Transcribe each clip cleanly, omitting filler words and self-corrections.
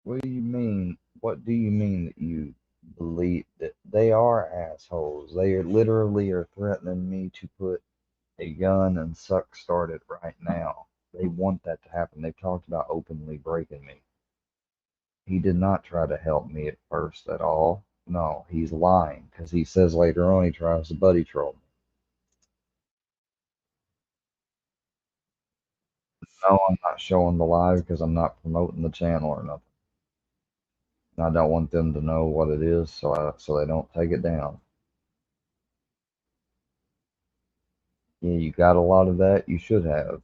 What do you mean? What do you mean that you believe that they are assholes? They are literally are threatening me to put a gun and suck start it right now. They want that to happen. They've talked about openly breaking me. He did not try to help me at first at all. No, he's lying because he says later on he tries to buddy troll me. No, I'm not showing the live because I'm not promoting the channel or nothing. And I don't want them to know what it is, so they don't take it down. Yeah, you got a lot of that. You should have.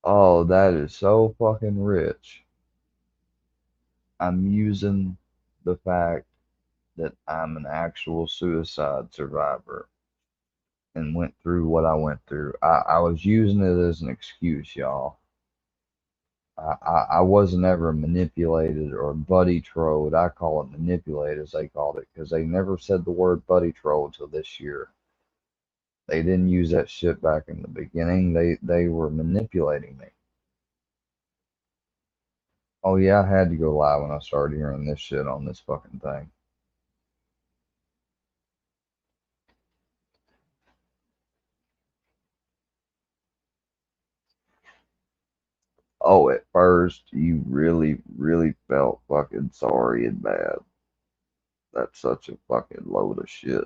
Oh, that is so fucking rich. I'm using the fact that I'm an actual suicide survivor and went through what I went through. I was using it as an excuse, y'all. I wasn't ever manipulated or buddy trolled. I call it manipulated, as they called it, because they never said the word buddy troll until this year. They didn't use that shit back in the beginning. They were manipulating me. Oh yeah, I had to go live when I started hearing this shit on this fucking thing. Oh, at first you really, really felt fucking sorry and bad. That's such a fucking load of shit.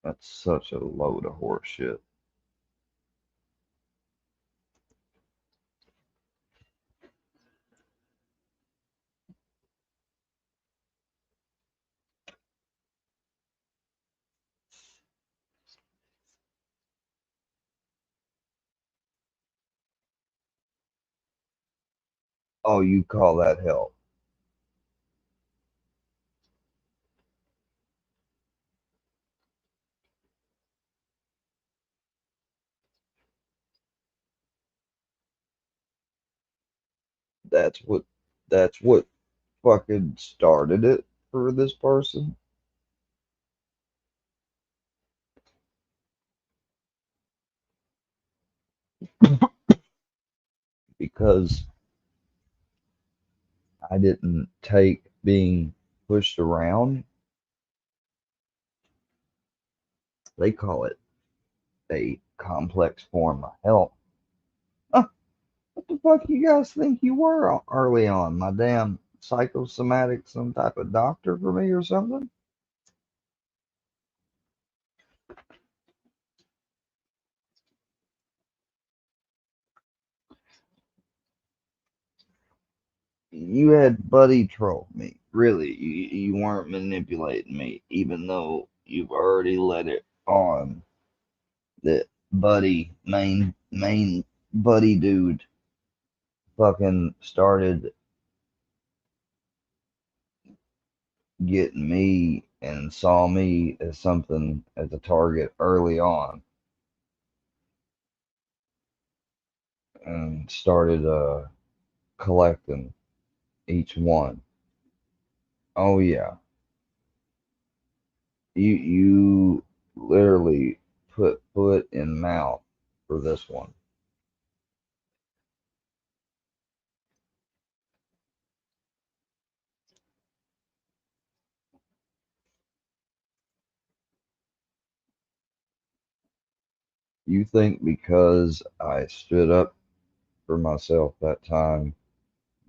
That's such a load of horse shit. Oh, you call that help? That's what that's what fucking started it for this person because I didn't take being pushed around. They call it a complex form of help. Huh, what the fuck you guys think you were early on? My damn psychosomatic, some type of doctor for me or something? You had buddy trolled me. Really, you weren't manipulating me, even though you've already let it on that main buddy dude fucking started getting me and saw me as something as a target early on and started collecting each one. Oh yeah. You literally put foot in mouth for this one. You think because I stood up for myself that time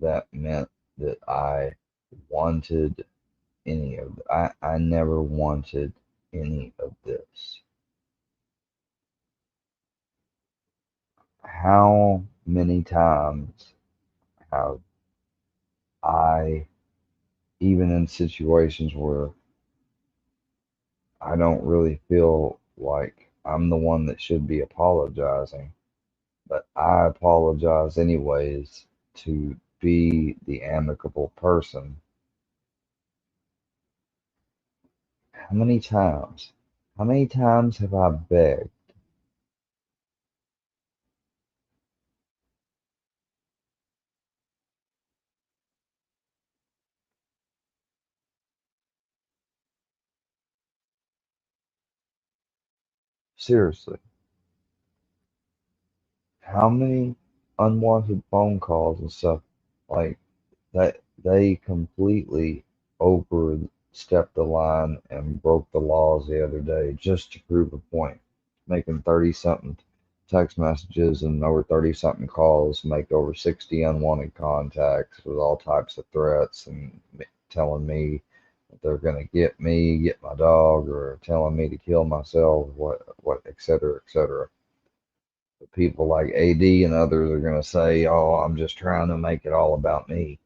that meant that I wanted any of I never wanted any of this. How many times have I, even in situations where I don't really feel like I'm the one that should be apologizing, but I apologize anyways to be the amicable person. How many times? How many times have I begged? Seriously, how many unwanted phone calls and stuff like that they completely overstepped the line and broke the laws the other day just to prove a point, making 30 something text messages and over 30 something calls, make over 60 unwanted contacts with all types of threats and telling me that they're going to get me, get my dog, or telling me to kill myself, et cetera, et cetera. People like AD and others are going to say, oh, I'm just trying to make it all about me.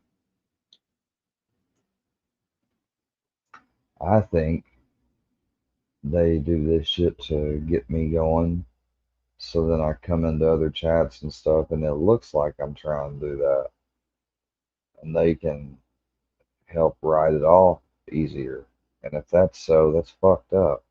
I think they do this shit to get me going. So then I come into other chats and stuff, and it looks like I'm trying to do that. And they can help write it off easier. And if that's so, that's fucked up.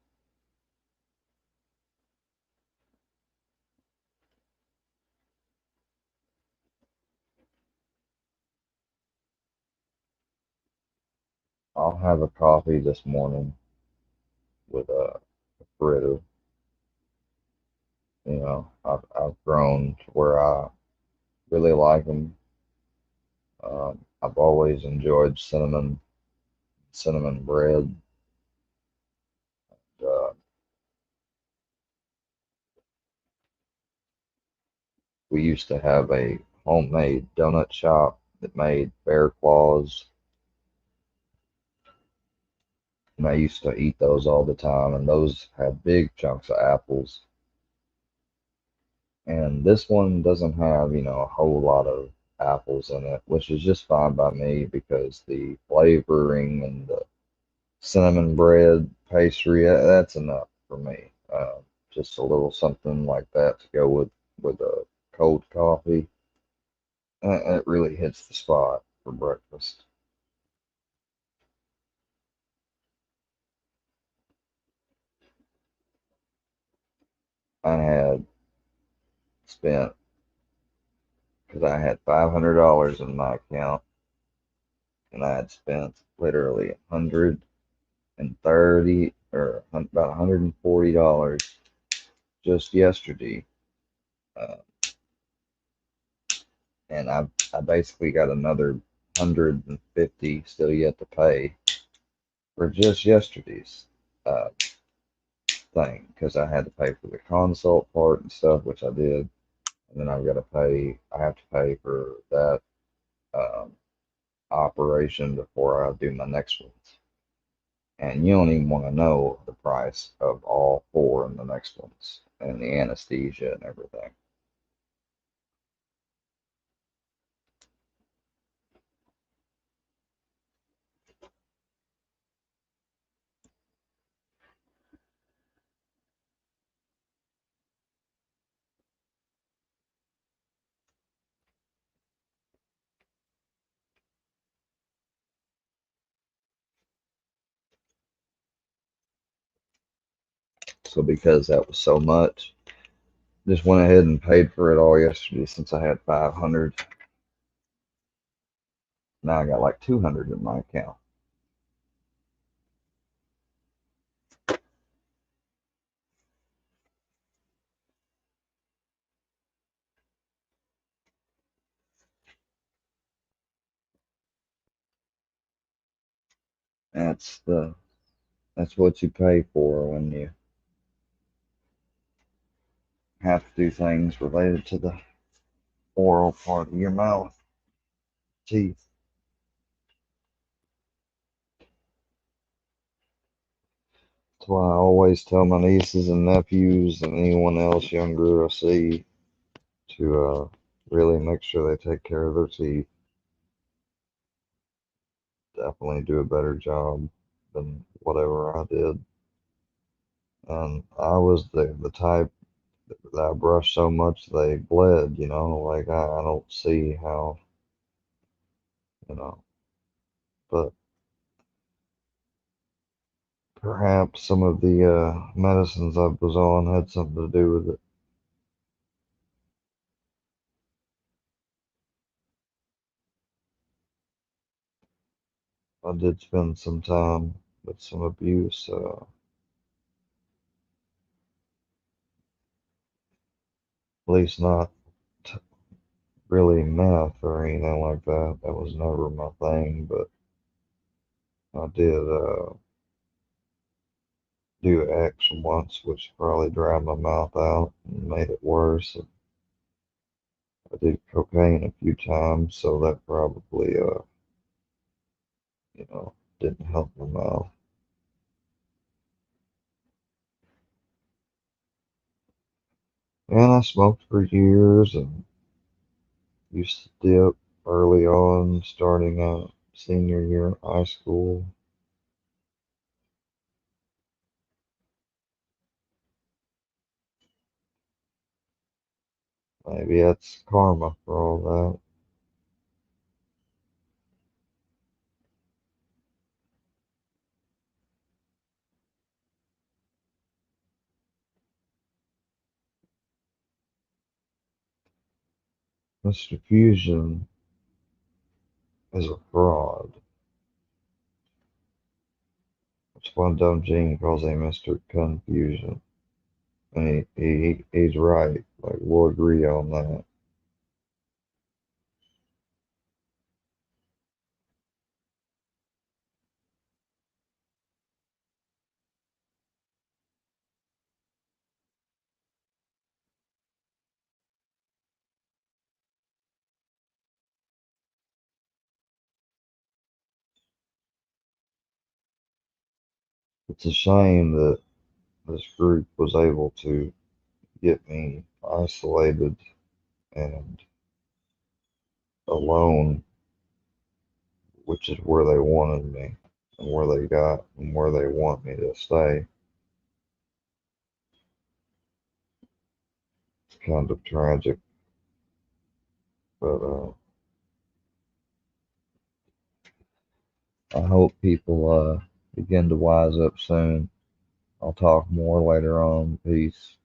I'll have a coffee this morning with a fritter. I've grown to where I really like them. I've always enjoyed cinnamon bread. Uh, we used to have a homemade donut shop that made bear claws, and I used to eat those all the time, and those had big chunks of apples. And this one doesn't have, a whole lot of apples in it, which is just fine by me because the flavoring and the cinnamon bread pastry, that's enough for me. Just a little something like that to go with a cold coffee. It really hits the spot for breakfast. I had spent, because I had $500 in my account, and I had spent literally 130 or about $140 just yesterday. Uh, and I basically got another 150 still yet to pay for just yesterday's uh, thing because I had to pay for the consult part and stuff, which I did. And then I have to pay for that um, operation before I do my next ones. And you don't even want to know the price of all four in the next ones and the anesthesia and everything. So because that was so much, just went ahead and paid for it all yesterday since I had 500. Now I got like 200 in my account. That's the that's what you pay for when you have to do things related to the oral part of your mouth, teeth. That's why I always tell my nieces and nephews and anyone else younger I see to really make sure they take care of their teeth. Definitely do a better job than whatever I did. And I was the type that I brushed so much they bled, like I don't see how, you know, but Perhaps some of the medicines I was on had something to do with it. I did spend some time with some abuse, at least not t- really meth or anything like that. That was never my thing, but I did do X once, which probably dried my mouth out and made it worse. I did cocaine a few times, so that probably, you know, didn't help my mouth. And I smoked for years and used to dip early on, starting out senior year in high school. Maybe that's karma for all that. Mr. Fusion is a fraud. It's one dumb gene calls him Mr. Confusion. And he's right. Like, we'll agree on that. It's a shame that this group was able to get me isolated and alone, which is where they wanted me and where they got and where they want me to stay. It's kind of tragic, but I hope people begin to wise up soon. I'll talk more later on. Peace.